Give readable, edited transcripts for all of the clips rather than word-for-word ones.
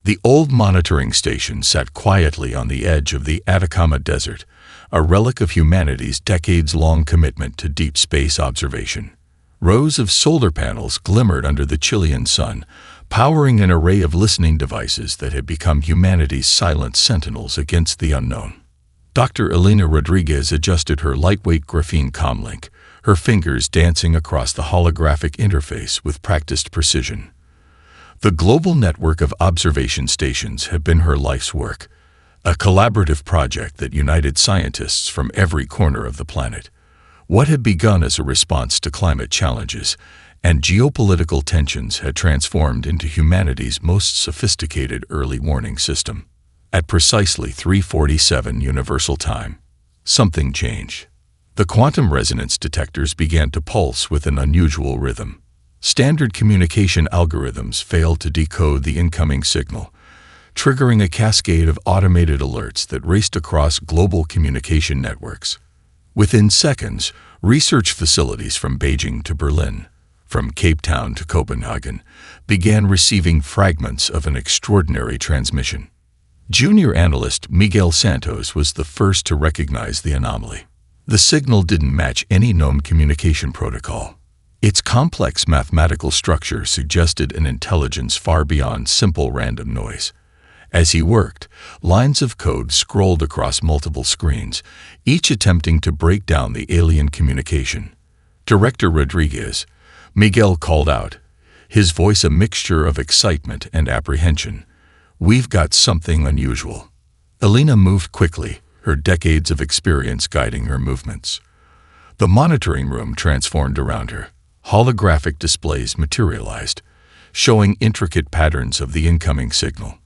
The old monitoring station sat quietly on the edge of the Atacama Desert, a relic of humanity's decades-long commitment to deep space observation. Rows of solar panels glimmered under the Chilean sun, powering an array of listening devices that had become humanity's silent sentinels against the unknown. Dr. Elena Rodriguez adjusted her lightweight graphene comlink, her fingers dancing across the holographic interface with practiced precision. The global network of observation stations had been her life's work, a collaborative project that united scientists from every corner of the planet. What had begun as a response to climate challenges and geopolitical tensions had transformed into humanity's most sophisticated early warning system. At precisely 3:47 Universal Time, something changed. The quantum resonance detectors began to pulse with an unusual rhythm. Standard communication algorithms failed to decode the incoming signal, triggering a cascade of automated alerts that raced across global communication networks. Within seconds, research facilities from Beijing to Berlin, from Cape Town to Copenhagen, began receiving fragments of an extraordinary transmission. Junior analyst Miguel Santos was the first to recognize the anomaly. The signal didn't match any known communication protocol. Its complex mathematical structure suggested an intelligence far beyond simple random noise. As he worked, lines of code scrolled across multiple screens, each attempting to break down the alien communication. Director Rodriguez, Miguel called out, his voice a mixture of excitement and apprehension. "We've got something unusual." Elena moved quickly, her decades of experience guiding her movements. The monitoring room transformed around her. Holographic displays materialized, showing intricate patterns of the incoming signal.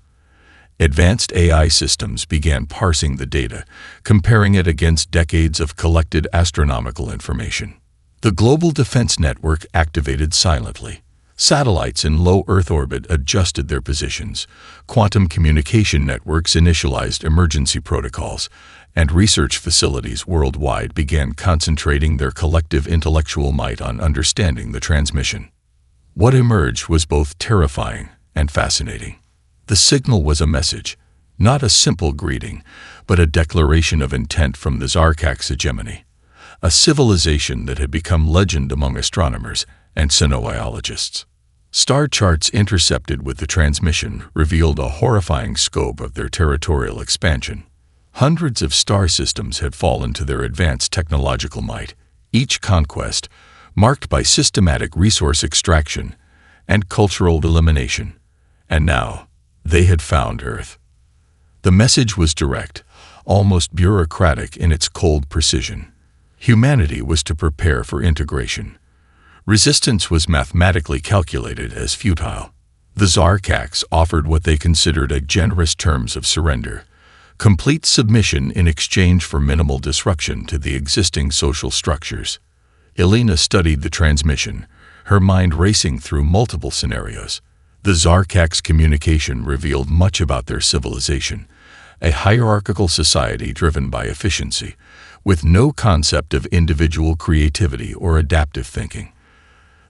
Advanced AI systems began parsing the data, comparing it against decades of collected astronomical information. The global defense network activated silently. Satellites in low Earth orbit adjusted their positions, quantum communication networks initialized emergency protocols, and research facilities worldwide began concentrating their collective intellectual might on understanding the transmission. What emerged was both terrifying and fascinating. The signal was a message, not a simple greeting, but a declaration of intent from the Zarkak's hegemony, a civilization that had become legend among astronomers and sinobiologists. Star charts intercepted with the transmission revealed a horrifying scope of their territorial expansion. Hundreds of star systems had fallen to their advanced technological might, each conquest marked by systematic resource extraction and cultural elimination. And now, they had found Earth. The message was direct, almost bureaucratic in its cold precision. Humanity was to prepare for integration. Resistance was mathematically calculated as futile. The Zarkaks offered what they considered a generous terms of surrender, complete submission in exchange for minimal disruption to the existing social structures. Elena studied the transmission, her mind racing through multiple scenarios. The Zarkaks' communication revealed much about their civilization, a hierarchical society driven by efficiency, with no concept of individual creativity or adaptive thinking.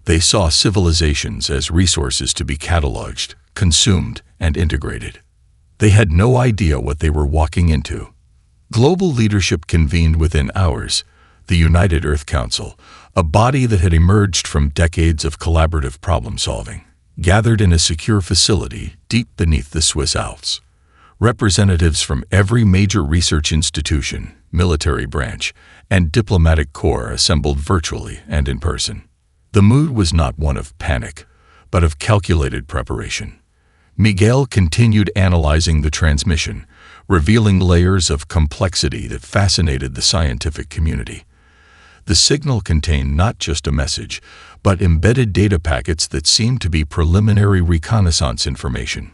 They saw civilizations as resources to be cataloged, consumed, and integrated. They had no idea what they were walking into. Global leadership convened within hours, the United Earth Council, a body that had emerged from decades of collaborative problem-solving, gathered in a secure facility deep beneath the Swiss Alps. Representatives from every major research institution, military branch, and diplomatic corps assembled virtually and in person. The mood was not one of panic, but of calculated preparation. Miguel continued analyzing the transmission, revealing layers of complexity that fascinated the scientific community. The signal contained not just a message, but embedded data packets that seemed to be preliminary reconnaissance information.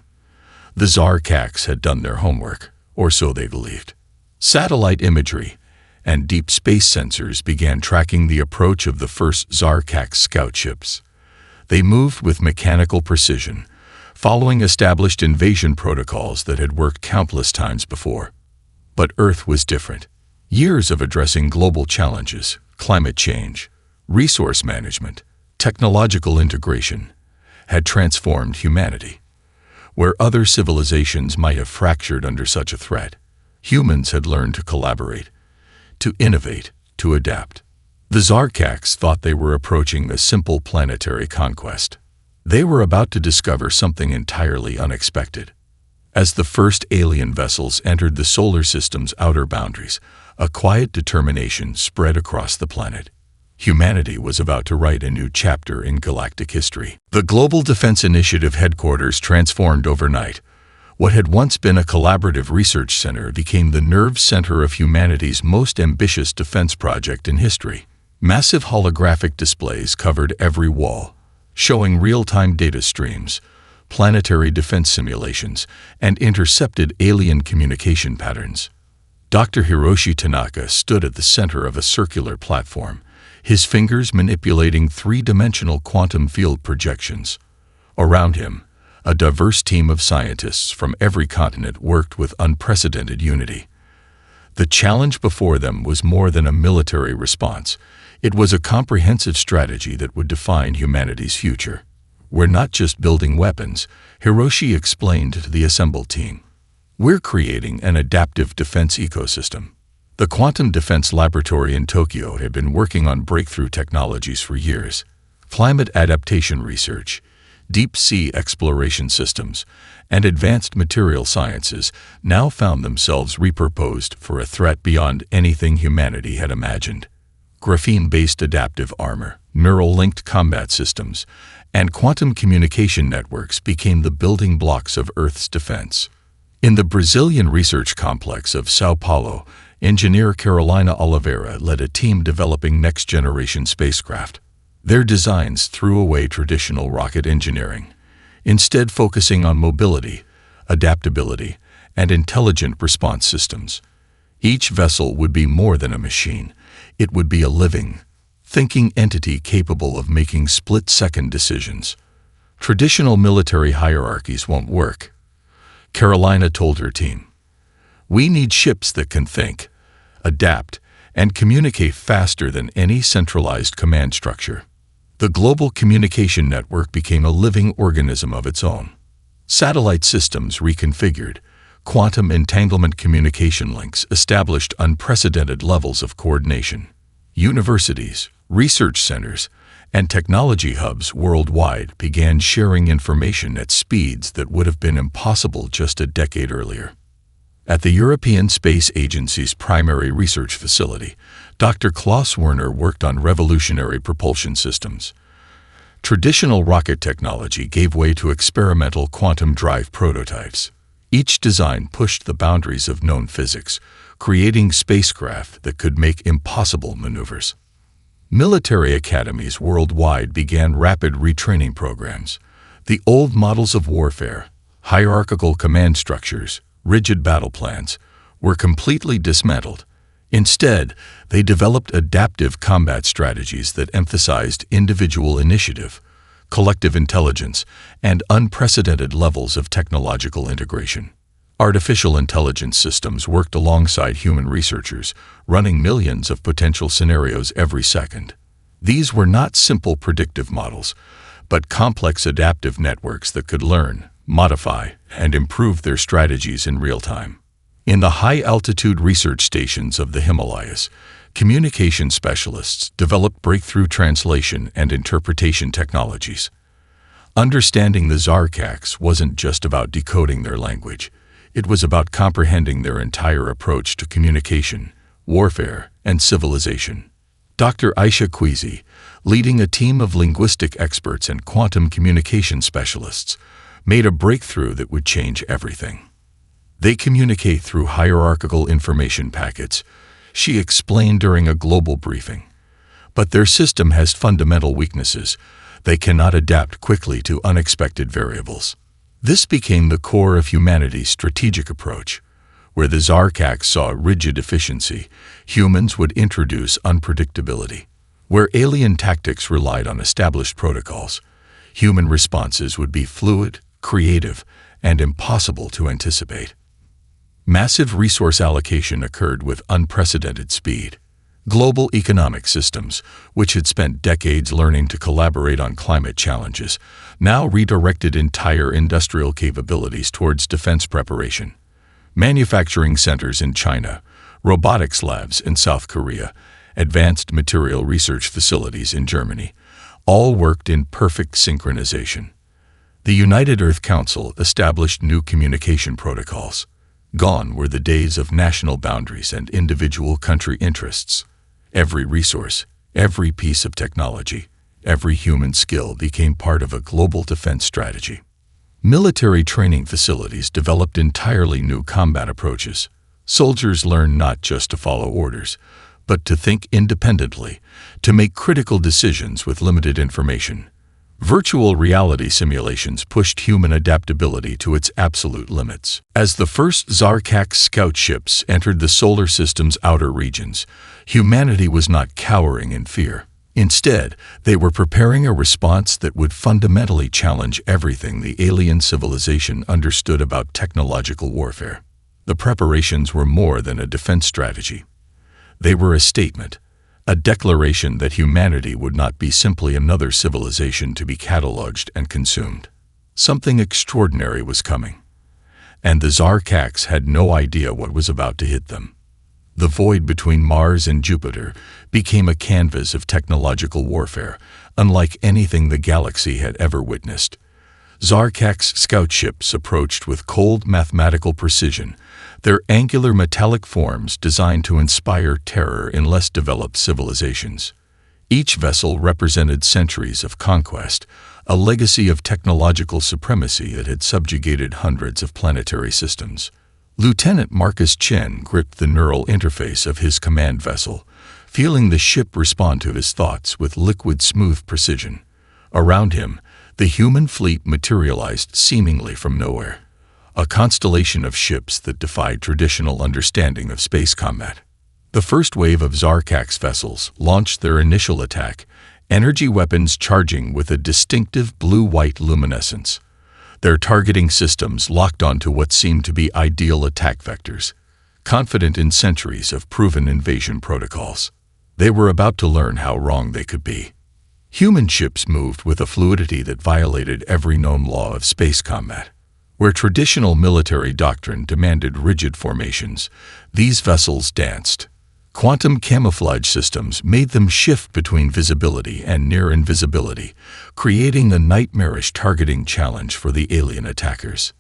The Zarkaks had done their homework, or so they believed. Satellite imagery and deep space sensors began tracking the approach of the first Zarkak scout ships. They moved with mechanical precision, following established invasion protocols that had worked countless times before. But Earth was different. Years of addressing global challenges, climate change, resource management, technological integration, had transformed humanity. Where other civilizations might have fractured under such a threat, humans had learned to collaborate, to innovate, to adapt. The Zarkaks thought they were approaching a simple planetary conquest. They were about to discover something entirely unexpected. As the first alien vessels entered the solar system's outer boundaries, a quiet determination spread across the planet. Humanity was about to write a new chapter in galactic history. The Global Defense Initiative headquarters transformed overnight. What had once been a collaborative research center became the nerve center of humanity's most ambitious defense project in history. Massive holographic displays covered every wall, showing real-time data streams, planetary defense simulations, and intercepted alien communication patterns. Dr. Hiroshi Tanaka stood at the center of a circular platform, his fingers manipulating three-dimensional quantum field projections. Around him, a diverse team of scientists from every continent worked with unprecedented unity. The challenge before them was more than a military response. It was a comprehensive strategy that would define humanity's future. "We're not just building weapons," Hiroshi explained to the assembled team. "We're creating an adaptive defense ecosystem." The Quantum Defense Laboratory in Tokyo had been working on breakthrough technologies for years. Climate adaptation research, deep-sea exploration systems, and advanced material sciences now found themselves repurposed for a threat beyond anything humanity had imagined. Graphene-based adaptive armor, neural-linked combat systems, and quantum communication networks became the building blocks of Earth's defense. In the Brazilian research complex of São Paulo, engineer Carolina Oliveira led a team developing next-generation spacecraft. Their designs threw away traditional rocket engineering, instead focusing on mobility, adaptability, and intelligent response systems. Each vessel would be more than a machine. It would be a living, thinking entity capable of making split-second decisions. "Traditional military hierarchies won't work," Carolina told her team. "We need ships that can think, adapt, and communicate faster than any centralized command structure." The global communication network became a living organism of its own. Satellite systems reconfigured, quantum entanglement communication links established unprecedented levels of coordination. Universities, research centers, and technology hubs worldwide began sharing information at speeds that would have been impossible just a decade earlier. At the European Space Agency's primary research facility, Dr. Klaus Werner worked on revolutionary propulsion systems. Traditional rocket technology gave way to experimental quantum drive prototypes. Each design pushed the boundaries of known physics, creating spacecraft that could make impossible maneuvers. Military academies worldwide began rapid retraining programs. The old models of warfare, hierarchical command structures, rigid battle plans, were completely dismantled. Instead, they developed adaptive combat strategies that emphasized individual initiative, collective intelligence, and unprecedented levels of technological integration. Artificial intelligence systems worked alongside human researchers, running millions of potential scenarios every second. These were not simple predictive models, but complex adaptive networks that could learn, modify, and improve their strategies in real time. In the high-altitude research stations of the Himalayas, communication specialists developed breakthrough translation and interpretation technologies. Understanding the Zarkaks wasn't just about decoding their language. It was about comprehending their entire approach to communication, warfare, and civilization. Dr. Aisha Kwizi, leading a team of linguistic experts and quantum communication specialists, made a breakthrough that would change everything. They communicate through hierarchical information packets, she explained during a global briefing. But their system has fundamental weaknesses. They cannot adapt quickly to unexpected variables. This became the core of humanity's strategic approach. Where the Zarkaks saw rigid efficiency, humans would introduce unpredictability. Where alien tactics relied on established protocols, human responses would be fluid, creative, and impossible to anticipate. Massive resource allocation occurred with unprecedented speed. Global economic systems, which had spent decades learning to collaborate on climate challenges, now redirected entire industrial capabilities towards defense preparation. Manufacturing centers in China, robotics labs in South Korea, advanced material research facilities in Germany, all worked in perfect synchronization. The United Earth Council established new communication protocols. Gone were the days of national boundaries and individual country interests. Every resource, every piece of technology, every human skill became part of a global defense strategy. Military training facilities developed entirely new combat approaches. Soldiers learned not just to follow orders, but to think independently, to make critical decisions with limited information. Virtual reality simulations pushed human adaptability to its absolute limits. As the first Zarkak scout ships entered the solar system's outer regions, humanity was not cowering in fear. Instead, they were preparing a response that would fundamentally challenge everything the alien civilization understood about technological warfare. The preparations were more than a defense strategy. They were a statement, a declaration that humanity would not be simply another civilization to be cataloged and consumed. Something extraordinary was coming, and the Zarkaks had no idea what was about to hit them. The void between Mars and Jupiter became a canvas of technological warfare, unlike anything the galaxy had ever witnessed. Zarkak's scout ships approached with cold mathematical precision, their angular metallic forms designed to inspire terror in less developed civilizations. Each vessel represented centuries of conquest, a legacy of technological supremacy that had subjugated hundreds of planetary systems. Lieutenant Marcus Chen gripped the neural interface of his command vessel, feeling the ship respond to his thoughts with liquid-smooth precision. Around him, the human fleet materialized seemingly from nowhere, a constellation of ships that defied traditional understanding of space combat. The first wave of Zarkak's vessels launched their initial attack, energy weapons charging with a distinctive blue-white luminescence. Their targeting systems locked onto what seemed to be ideal attack vectors, confident in centuries of proven invasion protocols. They were about to learn how wrong they could be. Human ships moved with a fluidity that violated every known law of space combat. Where traditional military doctrine demanded rigid formations, these vessels danced. Quantum camouflage systems made them shift between visibility and near invisibility, creating a nightmarish targeting challenge for the alien attackers.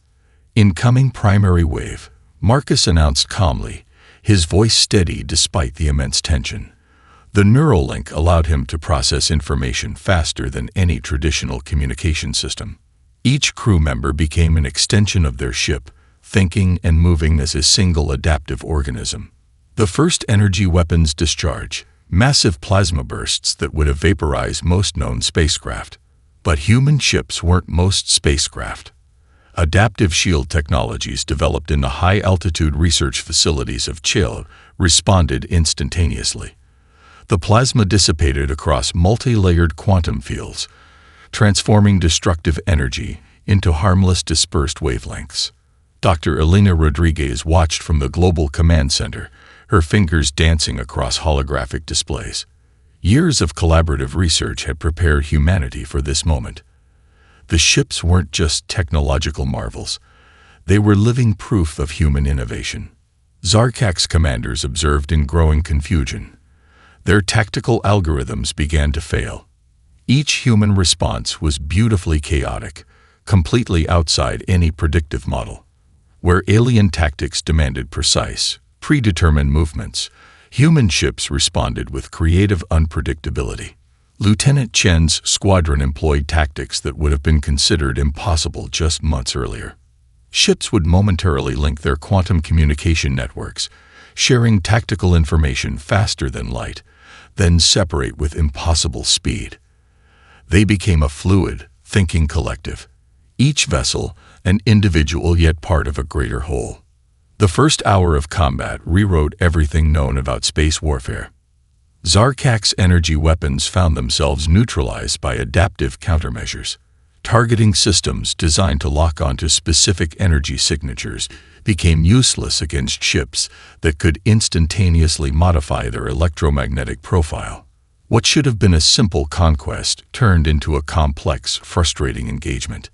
Incoming primary wave, Marcus announced calmly, his voice steady despite the immense tension. The neural link allowed him to process information faster than any traditional communication system. Each crew member became an extension of their ship, thinking and moving as a single adaptive organism. The first energy weapons discharge, massive plasma bursts that would have vaporized most known spacecraft. But human ships weren't most spacecraft. Adaptive shield technologies developed in the high-altitude research facilities of Chile responded instantaneously. The plasma dissipated across multi-layered quantum fields, transforming destructive energy into harmless dispersed wavelengths. Dr. Elena Rodriguez watched from the Global Command Center, her fingers dancing across holographic displays. Years of collaborative research had prepared humanity for this moment. The ships weren't just technological marvels. They were living proof of human innovation. Zarkak's commanders observed in growing confusion. Their tactical algorithms began to fail. Each human response was beautifully chaotic, completely outside any predictive model. Where alien tactics demanded precise, predetermined movements, human ships responded with creative unpredictability. Lieutenant Chen's squadron employed tactics that would have been considered impossible just months earlier. Ships would momentarily link their quantum communication networks, sharing tactical information faster than light, then separate with impossible speed. They became a fluid, thinking collective, each vessel an individual yet part of a greater whole. The first hour of combat rewrote everything known about space warfare. Zarkak's energy weapons found themselves neutralized by adaptive countermeasures. Targeting systems designed to lock onto specific energy signatures became useless against ships that could instantaneously modify their electromagnetic profile. What should have been a simple conquest turned into a complex, frustrating engagement.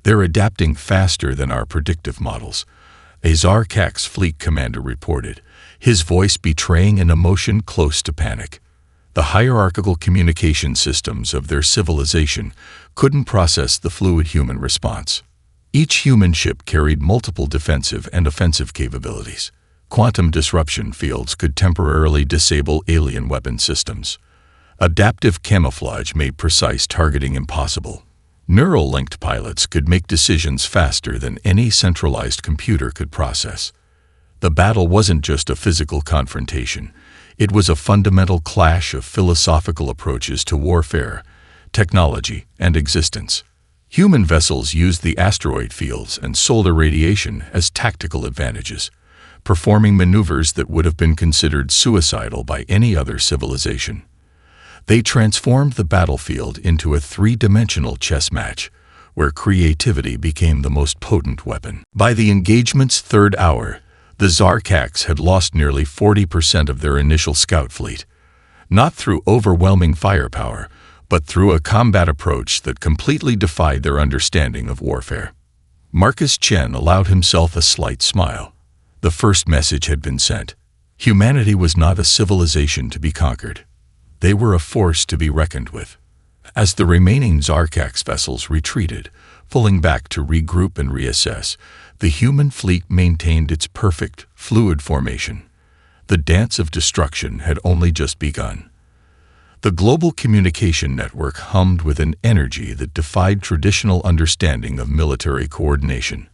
They're adapting faster than our predictive models, a Zarkax fleet commander reported, his voice betraying an emotion close to panic. The hierarchical communication systems of their civilization couldn't process the fluid human response. Each human ship carried multiple defensive and offensive capabilities. Quantum disruption fields could temporarily disable alien weapon systems. Adaptive camouflage made precise targeting impossible. Neural-linked pilots could make decisions faster than any centralized computer could process. The battle wasn't just a physical confrontation. It was a fundamental clash of philosophical approaches to warfare, technology, and existence. Human vessels used the asteroid fields and solar radiation as tactical advantages, performing maneuvers that would have been considered suicidal by any other civilization. They transformed the battlefield into a three-dimensional chess match, where creativity became the most potent weapon. By the engagement's third hour, the Zarkax had lost nearly 40% of their initial scout fleet, not through overwhelming firepower, but through a combat approach that completely defied their understanding of warfare. Marcus Chen allowed himself a slight smile. The first message had been sent. Humanity was not a civilization to be conquered. They were a force to be reckoned with. As the remaining Zarkax vessels retreated, pulling back to regroup and reassess, the human fleet maintained its perfect, fluid formation. The dance of destruction had only just begun. The global communication network hummed with an energy that defied traditional understanding of military coordination.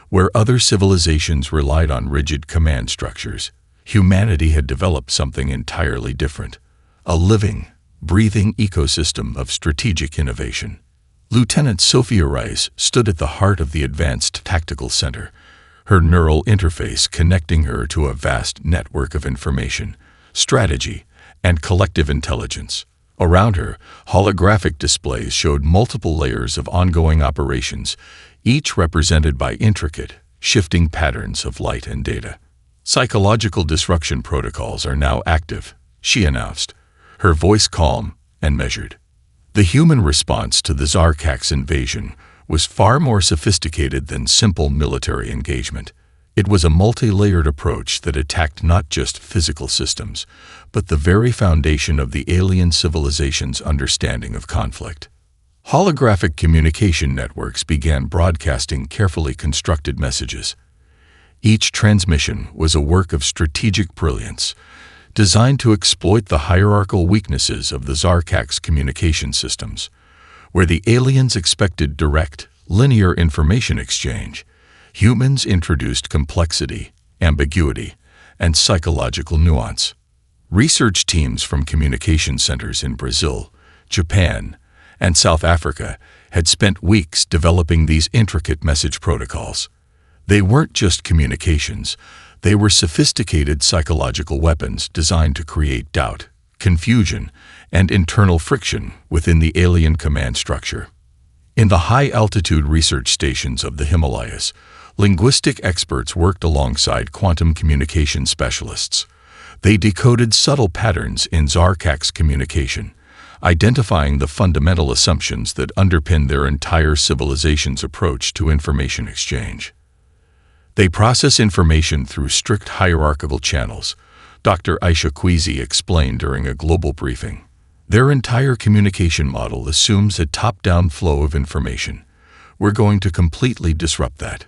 Where other civilizations relied on rigid command structures, humanity had developed something entirely different. A living, breathing ecosystem of strategic innovation. Lieutenant Sophia Rice stood at the heart of the Advanced Tactical Center, her neural interface connecting her to a vast network of information, strategy, and collective intelligence. Around her, holographic displays showed multiple layers of ongoing operations, each represented by intricate, shifting patterns of light and data. Psychological disruption protocols are now active, she announced, her voice calm and measured. The human response to the Zarkax invasion was far more sophisticated than simple military engagement. It was a multi-layered approach that attacked not just physical systems, but the very foundation of the alien civilization's understanding of conflict. Holographic communication networks began broadcasting carefully constructed messages. Each transmission was a work of strategic brilliance, designed to exploit the hierarchical weaknesses of the Zarkax communication systems. Where the aliens expected direct, linear information exchange, humans introduced complexity, ambiguity, and psychological nuance. Research teams from communication centers in Brazil, Japan, and South Africa had spent weeks developing these intricate message protocols. They weren't just communications, they were sophisticated psychological weapons designed to create doubt, confusion, and internal friction within the alien command structure. In the high-altitude research stations of the Himalayas, linguistic experts worked alongside quantum communication specialists. They decoded subtle patterns in Zarkax communication, identifying the fundamental assumptions that underpin their entire civilization's approach to information exchange. They process information through strict hierarchical channels, Dr. Aisha Kwizi explained during a global briefing. Their entire communication model assumes a top-down flow of information. We're going to completely disrupt that.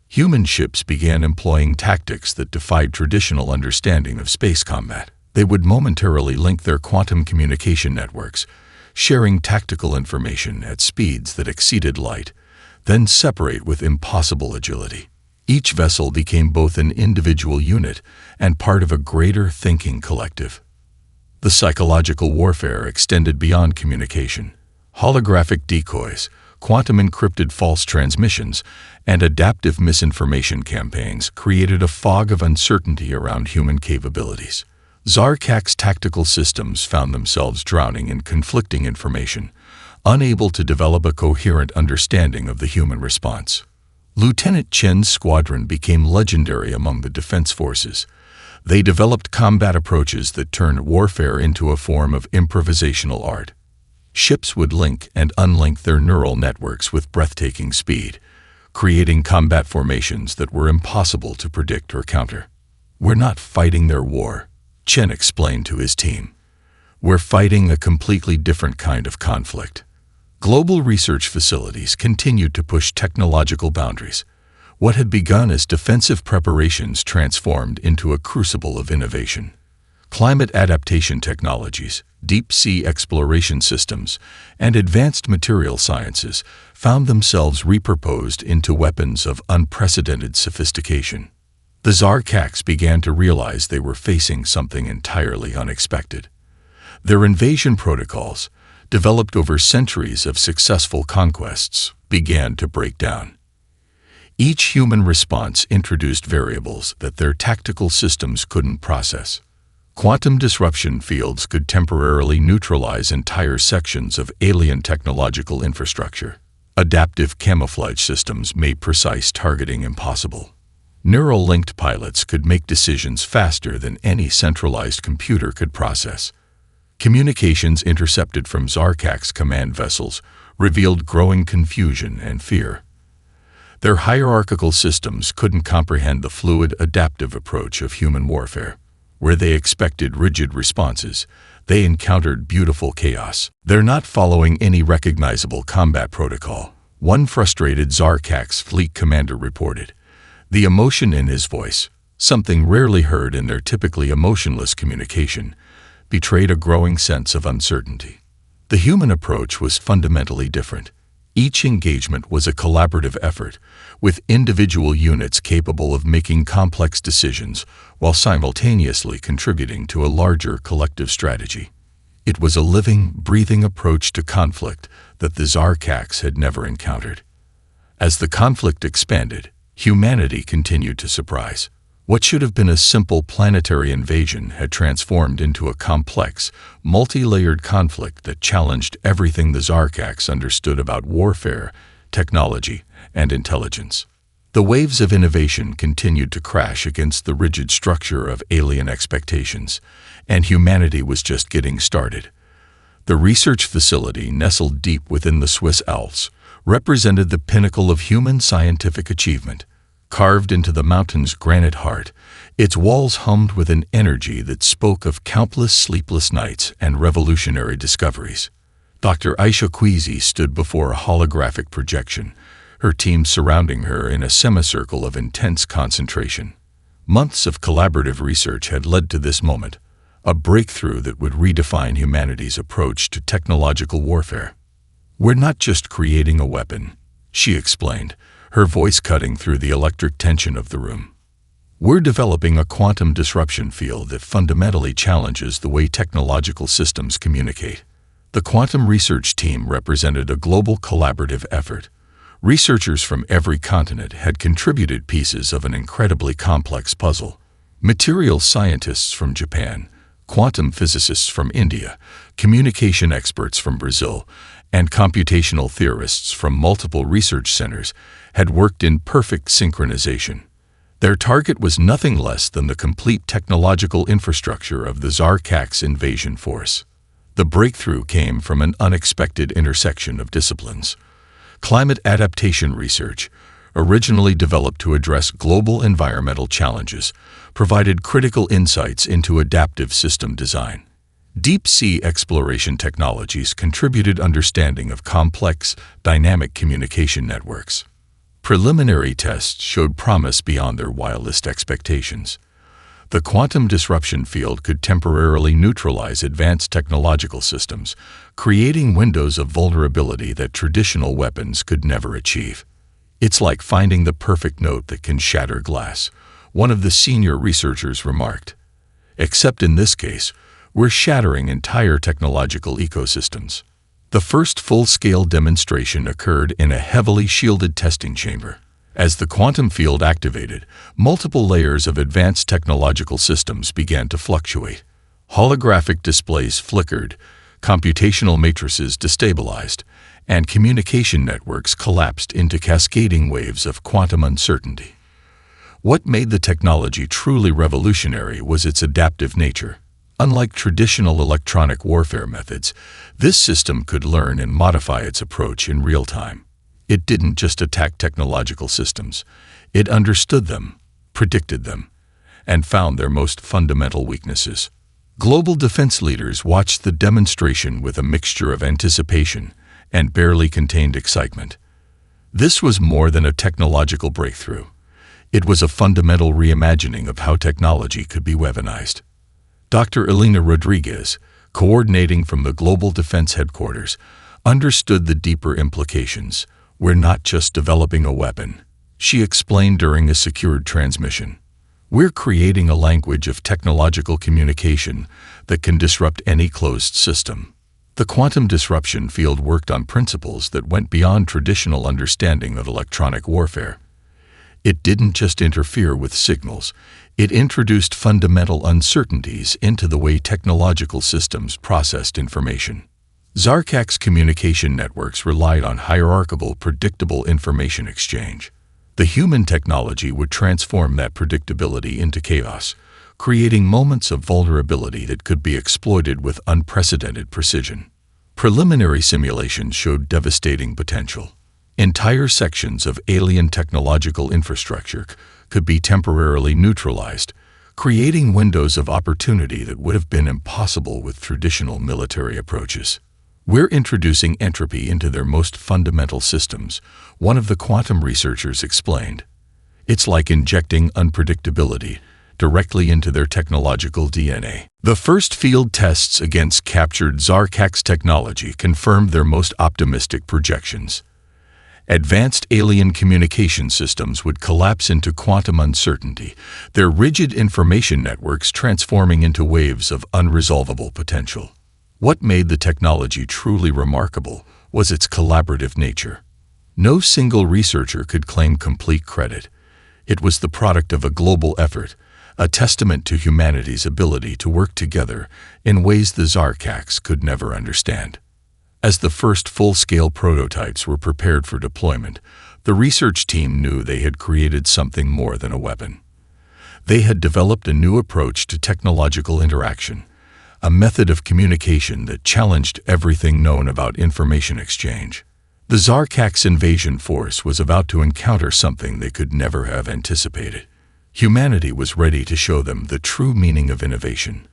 Human ships began employing tactics that defied traditional understanding of space combat. They would momentarily link their quantum communication networks, sharing tactical information at speeds that exceeded light, then separate with impossible agility. Each vessel became both an individual unit and part of a greater thinking collective. The psychological warfare extended beyond communication. Holographic decoys, quantum-encrypted false transmissions, and adaptive misinformation campaigns created a fog of uncertainty around human capabilities. Zarkax tactical systems found themselves drowning in conflicting information, unable to develop a coherent understanding of the human response. Lieutenant Chen's squadron became legendary among the defense forces. They developed combat approaches that turned warfare into a form of improvisational art. Ships would link and unlink their neural networks with breathtaking speed, creating combat formations that were impossible to predict or counter. "We're not fighting their war," Chen explained to his team. "We're fighting a completely different kind of conflict." Global research facilities continued to push technological boundaries. What had begun as defensive preparations transformed into a crucible of innovation. Climate adaptation technologies, deep-sea exploration systems, and advanced material sciences found themselves repurposed into weapons of unprecedented sophistication. The Zarkaks began to realize they were facing something entirely unexpected. Their invasion protocols, developed over centuries of successful conquests, began to break down. Each human response introduced variables that their tactical systems couldn't process. Quantum disruption fields could temporarily neutralize entire sections of alien technological infrastructure. Adaptive camouflage systems made precise targeting impossible. Neural-linked pilots could make decisions faster than any centralized computer could process. Communications intercepted from Zarkak's command vessels revealed growing confusion and fear. Their hierarchical systems couldn't comprehend the fluid, adaptive approach of human warfare. Where they expected rigid responses, they encountered beautiful chaos. "They're not following any recognizable combat protocol," one frustrated Zarkak's fleet commander reported. The emotion in his voice, something rarely heard in their typically emotionless communication, betrayed a growing sense of uncertainty. The human approach was fundamentally different. Each engagement was a collaborative effort, with individual units capable of making complex decisions while simultaneously contributing to a larger collective strategy. It was a living, breathing approach to conflict that the Zarkaks had never encountered. As the conflict expanded, humanity continued to surprise. What should have been a simple planetary invasion had transformed into a complex, multi-layered conflict that challenged everything the Zarkaks understood about warfare, technology, and intelligence. The waves of innovation continued to crash against the rigid structure of alien expectations, and humanity was just getting started. The research facility, nestled deep within the Swiss Alps, represented the pinnacle of human scientific achievement. Carved into the mountain's granite heart, its walls hummed with an energy that spoke of countless sleepless nights and revolutionary discoveries. Dr. Aisha Kwizi stood before a holographic projection, her team surrounding her in a semicircle of intense concentration. Months of collaborative research had led to this moment, a breakthrough that would redefine humanity's approach to technological warfare. "We're not just creating a weapon," she explained, her voice cutting through the electric tension of the room. "We're developing a quantum disruption field that fundamentally challenges the way technological systems communicate." The quantum research team represented a global collaborative effort. Researchers from every continent had contributed pieces of an incredibly complex puzzle. Materials scientists from Japan, quantum physicists from India, communication experts from Brazil, and computational theorists from multiple research centers had worked in perfect synchronization. Their target was nothing less than the complete technological infrastructure of the Zarkaks invasion force. The breakthrough came from an unexpected intersection of disciplines. Climate adaptation research, originally developed to address global environmental challenges, provided critical insights into adaptive system design. Deep-sea exploration technologies contributed understanding of complex, dynamic communication networks. Preliminary tests showed promise beyond their wildest expectations. The quantum disruption field could temporarily neutralize advanced technological systems, creating windows of vulnerability that traditional weapons could never achieve. "It's like finding the perfect note that can shatter glass," one of the senior researchers remarked. "Except in this case, we're shattering entire technological ecosystems." The first full-scale demonstration occurred in a heavily shielded testing chamber. As the quantum field activated, multiple layers of advanced technological systems began to fluctuate. Holographic displays flickered, computational matrices destabilized, and communication networks collapsed into cascading waves of quantum uncertainty. What made the technology truly revolutionary was its adaptive nature. Unlike traditional electronic warfare methods, this system could learn and modify its approach in real time. It didn't just attack technological systems. It understood them, predicted them, and found their most fundamental weaknesses. Global defense leaders watched the demonstration with a mixture of anticipation and barely contained excitement. This was more than a technological breakthrough. It was a fundamental reimagining of how technology could be weaponized. Dr. Elena Rodriguez, coordinating from the Global Defense Headquarters, understood the deeper implications. We're not just developing a weapon, she explained during a secured transmission. We're creating a language of technological communication that can disrupt any closed system. The quantum disruption field worked on principles that went beyond traditional understanding of electronic warfare. It didn't just interfere with signals, it introduced fundamental uncertainties into the way technological systems processed information. Zarkak's communication networks relied on hierarchical, predictable information exchange. The human technology would transform that predictability into chaos, creating moments of vulnerability that could be exploited with unprecedented precision. Preliminary simulations showed devastating potential. Entire sections of alien technological infrastructure could be temporarily neutralized, creating windows of opportunity that would have been impossible with traditional military approaches. We're introducing entropy into their most fundamental systems, one of the quantum researchers explained. It's like injecting unpredictability directly into their technological DNA. The first field tests against captured Zarkak's technology confirmed their most optimistic projections. Advanced alien communication systems would collapse into quantum uncertainty, their rigid information networks transforming into waves of unresolvable potential. What made the technology truly remarkable was its collaborative nature. No single researcher could claim complete credit. It was the product of a global effort, a testament to humanity's ability to work together in ways the Zarkaks could never understand. As the first full-scale prototypes were prepared for deployment, the research team knew they had created something more than a weapon. They had developed a new approach to technological interaction, a method of communication that challenged everything known about information exchange. The Zarkak's invasion force was about to encounter something they could never have anticipated. Humanity was ready to show them the true meaning of innovation.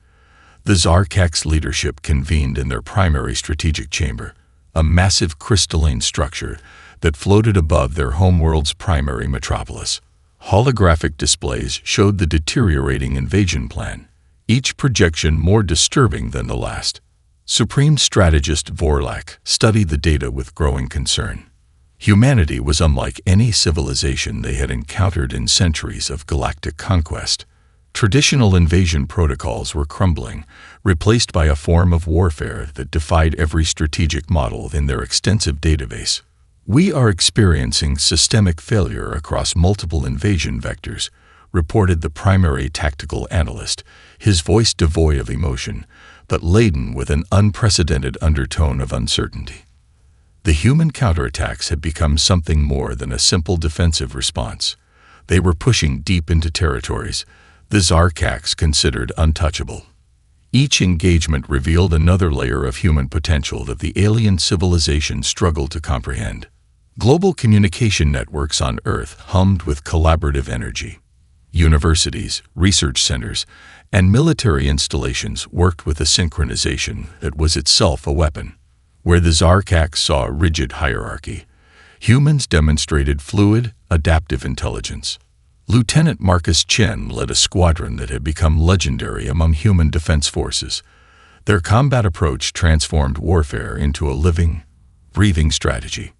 The Zarkak's leadership convened in their primary strategic chamber, a massive crystalline structure that floated above their homeworld's primary metropolis. Holographic displays showed the deteriorating invasion plan, each projection more disturbing than the last. Supreme Strategist Vorlak studied the data with growing concern. Humanity was unlike any civilization they had encountered in centuries of galactic conquest. Traditional invasion protocols were crumbling, replaced by a form of warfare that defied every strategic model in their extensive database. We are experiencing systemic failure across multiple invasion vectors, reported the primary tactical analyst, his voice devoid of emotion, but laden with an unprecedented undertone of uncertainty. The human counterattacks had become something more than a simple defensive response. They were pushing deep into territories the Zarkaks considered untouchable. Each engagement revealed another layer of human potential that the alien civilization struggled to comprehend. Global communication networks on Earth hummed with collaborative energy. Universities, research centers, and military installations worked with a synchronization that was itself a weapon. Where the Zarkaks saw a rigid hierarchy, humans demonstrated fluid, adaptive intelligence. Lieutenant Marcus Chen led a squadron that had become legendary among human defense forces. Their combat approach transformed warfare into a living, breathing strategy.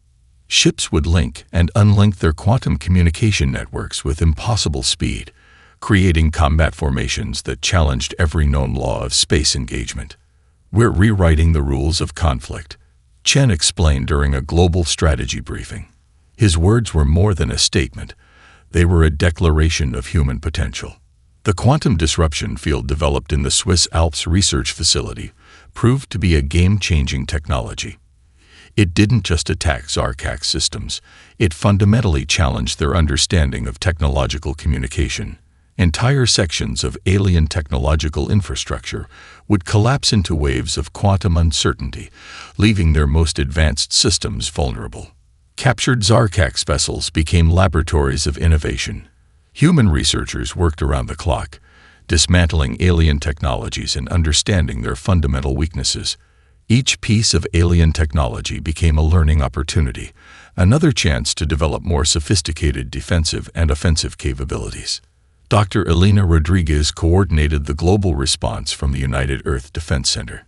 Ships would link and unlink their quantum communication networks with impossible speed, creating combat formations that challenged every known law of space engagement. We're rewriting the rules of conflict, Chen explained during a global strategy briefing. His words were more than a statement. They were a declaration of human potential. The quantum disruption field developed in the Swiss Alps research facility proved to be a game-changing technology. It didn't just attack Zarkak's systems, it fundamentally challenged their understanding of technological communication. Entire sections of alien technological infrastructure would collapse into waves of quantum uncertainty, leaving their most advanced systems vulnerable. Captured Zarkak's vessels became laboratories of innovation. Human researchers worked around the clock, dismantling alien technologies and understanding their fundamental weaknesses. Each piece of alien technology became a learning opportunity, another chance to develop more sophisticated defensive and offensive capabilities. Dr. Elena Rodriguez coordinated the global response from the United Earth Defense Center.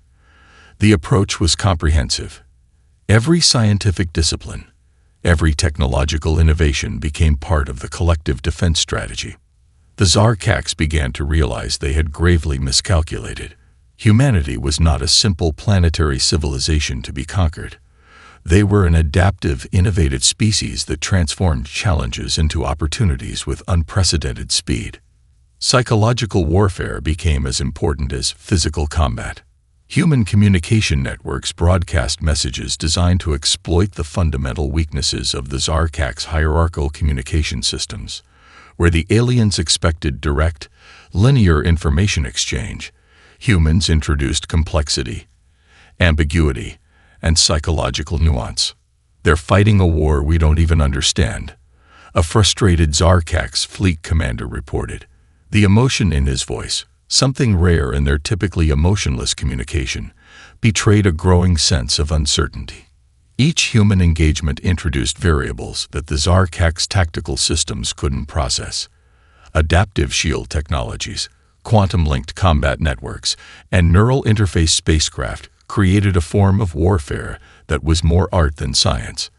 The approach was comprehensive. Every scientific discipline, every technological innovation became part of the collective defense strategy. The Zarkaks began to realize they had gravely miscalculated. Humanity was not a simple planetary civilization to be conquered. They were an adaptive, innovative species that transformed challenges into opportunities with unprecedented speed. Psychological warfare became as important as physical combat. Human communication networks broadcast messages designed to exploit the fundamental weaknesses of the Zarkaks' hierarchical communication systems. Where the aliens expected direct, linear information exchange, humans introduced complexity, ambiguity, and psychological nuance. They're fighting a war we don't even understand, a frustrated Zarkak's fleet commander reported. The emotion in his voice, something rare in their typically emotionless communication, betrayed a growing sense of uncertainty. Each human engagement introduced variables that the Zarkak's tactical systems couldn't process. Adaptive shield technologies, quantum-linked combat networks, and neural interface spacecraft created a form of warfare that was more art than science.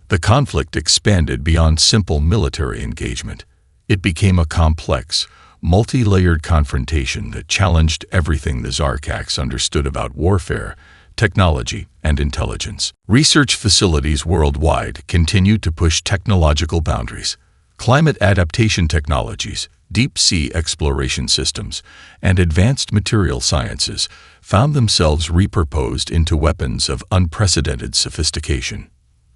The conflict expanded beyond simple military engagement. It became a complex, multi-layered confrontation that challenged everything the Zarkaks understood about warfare, technology, and intelligence. Research facilities worldwide continued to push technological boundaries. Climate adaptation technologies, deep-sea exploration systems, and advanced material sciences found themselves repurposed into weapons of unprecedented sophistication.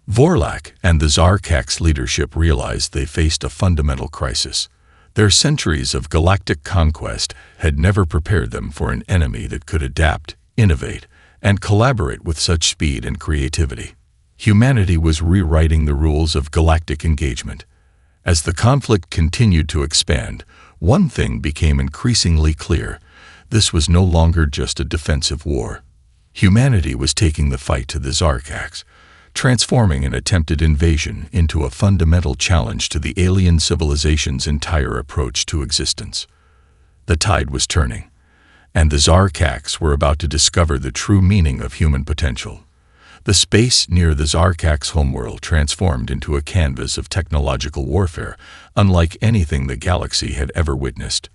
Vorlak and the Zarkaks' leadership realized they faced a fundamental crisis. Their centuries of galactic conquest had never prepared them for an enemy that could adapt, innovate, and collaborate with such speed and creativity. Humanity was rewriting the rules of galactic engagement. As the conflict continued to expand, one thing became increasingly clear: this was no longer just a defensive war. Humanity was taking the fight to the Zarkaks, transforming an attempted invasion into a fundamental challenge to the alien civilization's entire approach to existence. The tide was turning, and the Zarkaks were about to discover the true meaning of human potential. The space near the Zarkaks' homeworld transformed into a canvas of technological warfare, unlike anything the galaxy had ever witnessed.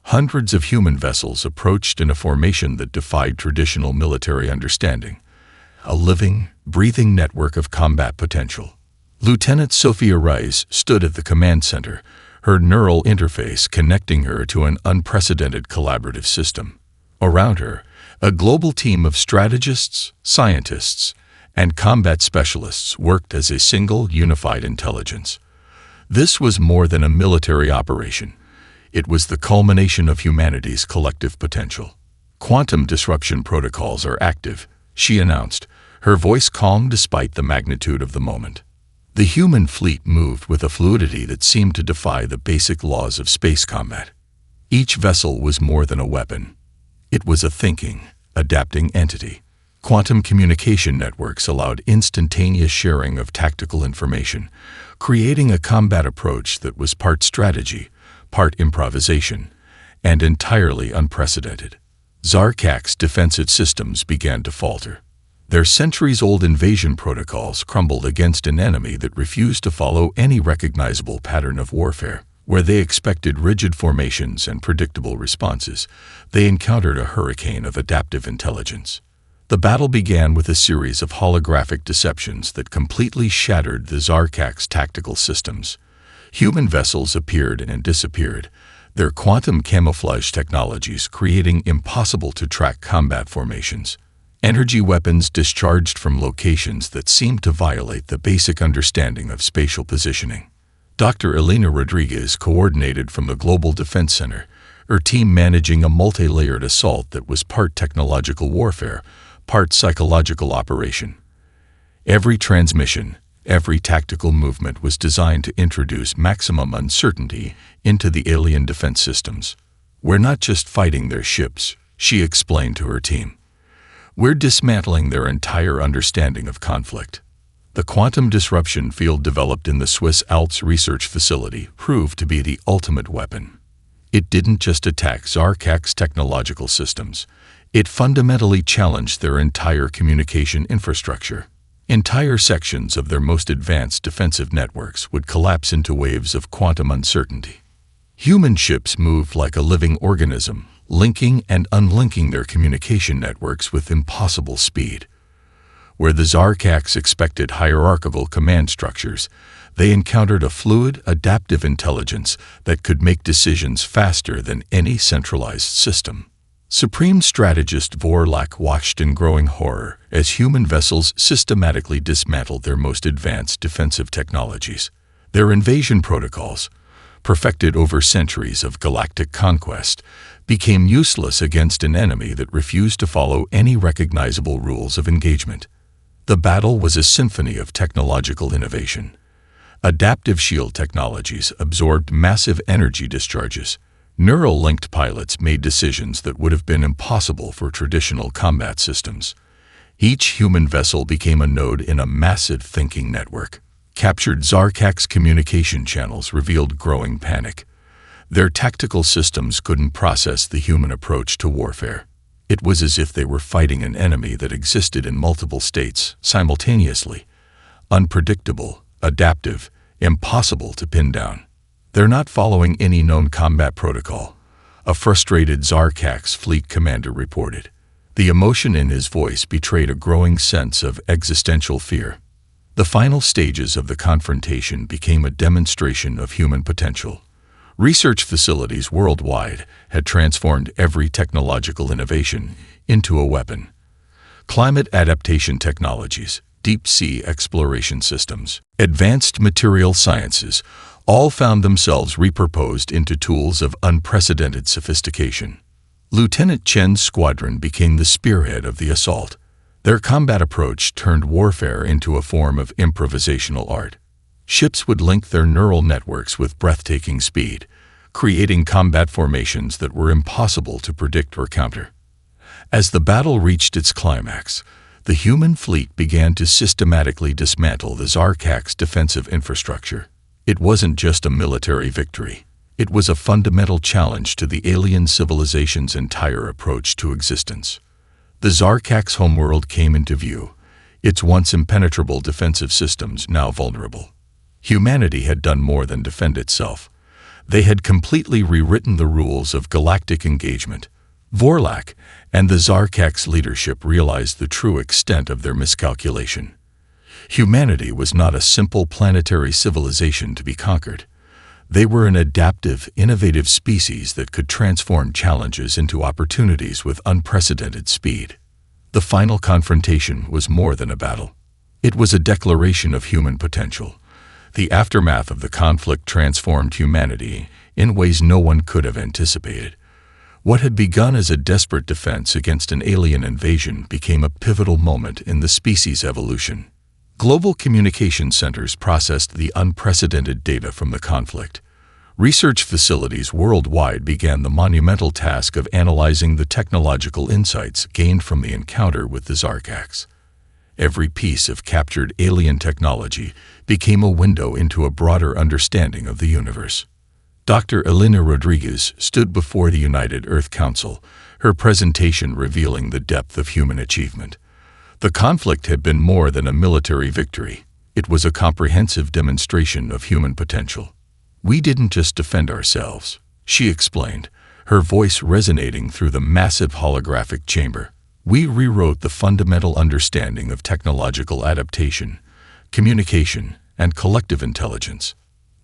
Hundreds of human vessels approached in a formation that defied traditional military understanding. A living, breathing network of combat potential. Lieutenant Sophia Rice stood at the command center, her neural interface connecting her to an unprecedented collaborative system. Around her, a global team of strategists, scientists, and combat specialists worked as a single, unified intelligence. This was more than a military operation. It was the culmination of humanity's collective potential. Quantum disruption protocols are active, she announced, her voice calm despite the magnitude of the moment. The human fleet moved with a fluidity that seemed to defy the basic laws of space combat. Each vessel was more than a weapon. It was a thinking, adapting entity. Quantum communication networks allowed instantaneous sharing of tactical information, creating a combat approach that was part strategy, part improvisation, and entirely unprecedented. Zarkak's defensive systems began to falter. Their centuries-old invasion protocols crumbled against an enemy that refused to follow any recognizable pattern of warfare. Where they expected rigid formations and predictable responses, they encountered a hurricane of adaptive intelligence. The battle began with a series of holographic deceptions that completely shattered the Zarkaks' tactical systems. Human vessels appeared and disappeared, their quantum camouflage technologies creating impossible-to-track combat formations. energy weapons discharged from locations that seemed to violate the basic understanding of spatial positioning. Dr. Elena Rodriguez coordinated from the Global Defense Center, her team managing a multi-layered assault that was part technological warfare, part psychological operation. Every transmission, every tactical movement was designed to introduce maximum uncertainty into the alien defense systems. "We're not just fighting their ships," she explained to her team. "We're dismantling their entire understanding of conflict." The quantum disruption field developed in the Swiss Alps research facility proved to be the ultimate weapon. It didn't just attack Zarkak's technological systems. It fundamentally challenged their entire communication infrastructure. Entire sections of their most advanced defensive networks would collapse into waves of quantum uncertainty. Human ships moved like a living organism, linking and unlinking their communication networks with impossible speed. Where the Zarkaks expected hierarchical command structures, they encountered a fluid, adaptive intelligence that could make decisions faster than any centralized system. Supreme strategist Vorlak watched in growing horror as human vessels systematically dismantled their most advanced defensive technologies. Their invasion protocols, perfected over centuries of galactic conquest, became useless against an enemy that refused to follow any recognizable rules of engagement. The battle was a symphony of technological innovation. Adaptive shield technologies absorbed massive energy discharges. Neural-linked pilots made decisions that would have been impossible for traditional combat systems. Each human vessel became a node in a massive thinking network. Captured Zarkak's communication channels revealed growing panic. Their tactical systems couldn't process the human approach to warfare. It was as if they were fighting an enemy that existed in multiple states simultaneously. Unpredictable, adaptive, impossible to pin down. "They're not following any known combat protocol," a frustrated Zarkak's fleet commander reported. The emotion in his voice betrayed a growing sense of existential fear. The final stages of the confrontation became a demonstration of human potential. Research facilities worldwide had transformed every technological innovation into a weapon. Climate adaptation technologies, deep-sea exploration systems, advanced material sciences, all found themselves repurposed into tools of unprecedented sophistication. Lieutenant Chen's squadron became the spearhead of the assault. Their combat approach turned warfare into a form of improvisational art. Ships would link their neural networks with breathtaking speed, creating combat formations that were impossible to predict or counter. As the battle reached its climax, the human fleet began to systematically dismantle the Zarkak's defensive infrastructure. It wasn't just a military victory. It was a fundamental challenge to the alien civilization's entire approach to existence. The Zarkak's homeworld came into view, its once impenetrable defensive systems now vulnerable. Humanity had done more than defend itself. They had completely rewritten the rules of galactic engagement. Vorlak and the Zarkak's leadership realized the true extent of their miscalculation. Humanity was not a simple planetary civilization to be conquered. They were an adaptive, innovative species that could transform challenges into opportunities with unprecedented speed. The final confrontation was more than a battle. It was a declaration of human potential. The aftermath of the conflict transformed humanity in ways no one could have anticipated. What had begun as a desperate defense against an alien invasion became a pivotal moment in the species' evolution. Global communication centers processed the unprecedented data from the conflict. Research facilities worldwide began the monumental task of analyzing the technological insights gained from the encounter with the Zarkaks. Every piece of captured alien technology became a window into a broader understanding of the universe. Dr. Elena Rodriguez stood before the United Earth Council, her presentation revealing the depth of human achievement. The conflict had been more than a military victory. It was a comprehensive demonstration of human potential. "We didn't just defend ourselves," she explained, her voice resonating through the massive holographic chamber. "We rewrote the fundamental understanding of technological adaptation, communication, and collective intelligence."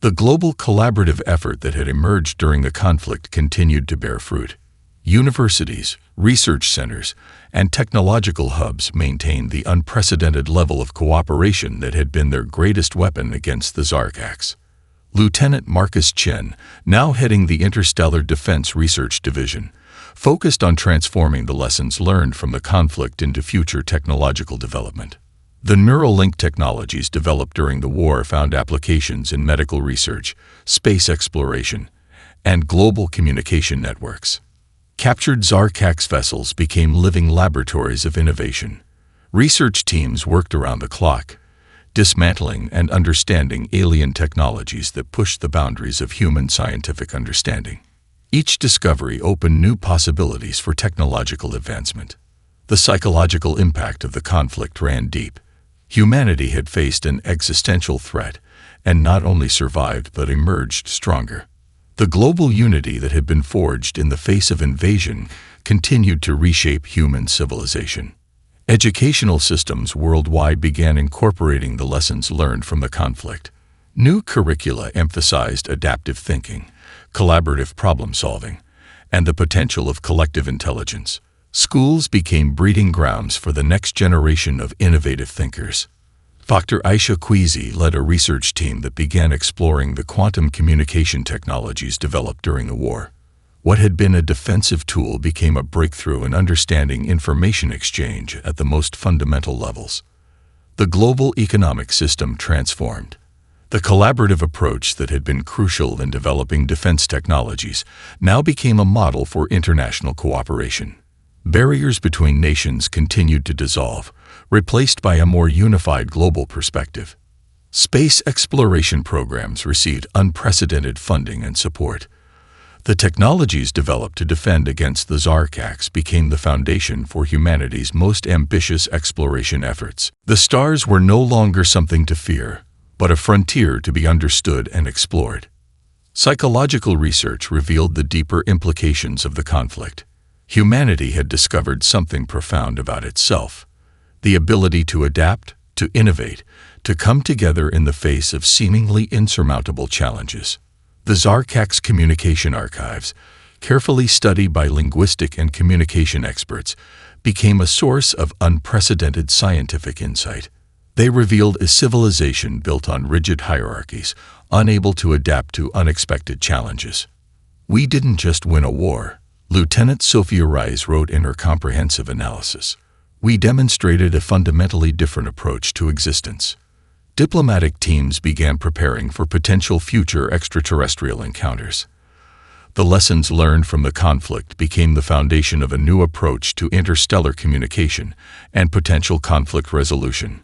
The global collaborative effort that had emerged during the conflict continued to bear fruit. Universities, research centers, and technological hubs maintained the unprecedented level of cooperation that had been their greatest weapon against the Zarkax. Lieutenant Marcus Chen, now heading the Interstellar Defense Research Division, focused on transforming the lessons learned from the conflict into future technological development. The neural link technologies developed during the war found applications in medical research, space exploration, and global communication networks. Captured Zarkax vessels became living laboratories of innovation. Research teams worked around the clock, dismantling and understanding alien technologies that pushed the boundaries of human scientific understanding. Each discovery opened new possibilities for technological advancement. The psychological impact of the conflict ran deep. Humanity had faced an existential threat, and not only survived but emerged stronger. The global unity that had been forged in the face of invasion continued to reshape human civilization. Educational systems worldwide began incorporating the lessons learned from the conflict. New curricula emphasized adaptive thinking, collaborative problem-solving, and the potential of collective intelligence. Schools became breeding grounds for the next generation of innovative thinkers. Dr. Aisha Kwizi led a research team that began exploring the quantum communication technologies developed during the war. What had been a defensive tool became a breakthrough in understanding information exchange at the most fundamental levels. The global economic system transformed. The collaborative approach that had been crucial in developing defense technologies now became a model for international cooperation. Barriers between nations continued to dissolve, replaced by a more unified global perspective. Space exploration programs received unprecedented funding and support. The technologies developed to defend against the Zarkax became the foundation for humanity's most ambitious exploration efforts. The stars were no longer something to fear, but a frontier to be understood and explored. Psychological research revealed the deeper implications of the conflict. Humanity had discovered something profound about itself: the ability to adapt, to innovate, to come together in the face of seemingly insurmountable challenges. The Zarkax communication archives, carefully studied by linguistic and communication experts, became a source of unprecedented scientific insight. They revealed a civilization built on rigid hierarchies, unable to adapt to unexpected challenges. "We didn't just win a war," Lieutenant Sophia Rice wrote in her comprehensive analysis. "We demonstrated a fundamentally different approach to existence." Diplomatic teams began preparing for potential future extraterrestrial encounters. The lessons learned from the conflict became the foundation of a new approach to interstellar communication and potential conflict resolution.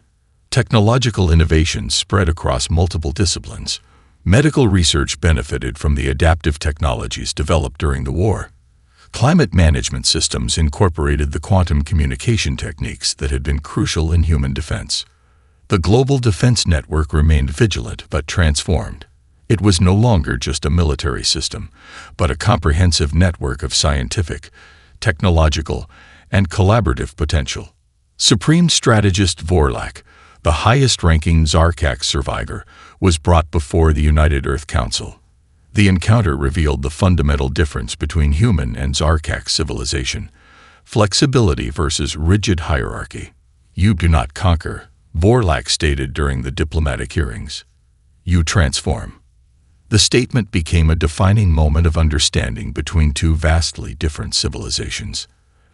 Technological innovations spread across multiple disciplines. Medical research benefited from the adaptive technologies developed during the war. Climate management systems incorporated the quantum communication techniques that had been crucial in human defense. The global defense network remained vigilant but transformed. It was no longer just a military system, but a comprehensive network of scientific, technological, and collaborative potential. Supreme Strategist Vorlak, the highest-ranking Zarkax survivor, was brought before the United Earth Council. The encounter revealed the fundamental difference between human and Zarkax civilization: flexibility versus rigid hierarchy. "You do not conquer," Vorlak stated during the diplomatic hearings. "You transform." The statement became a defining moment of understanding between two vastly different civilizations.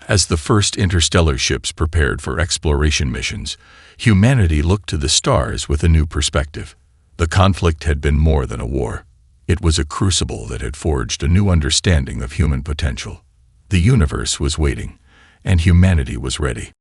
As the first interstellar ships prepared for exploration missions, humanity looked to the stars with a new perspective. The conflict had been more than a war. It was a crucible that had forged a new understanding of human potential. The universe was waiting, and humanity was ready.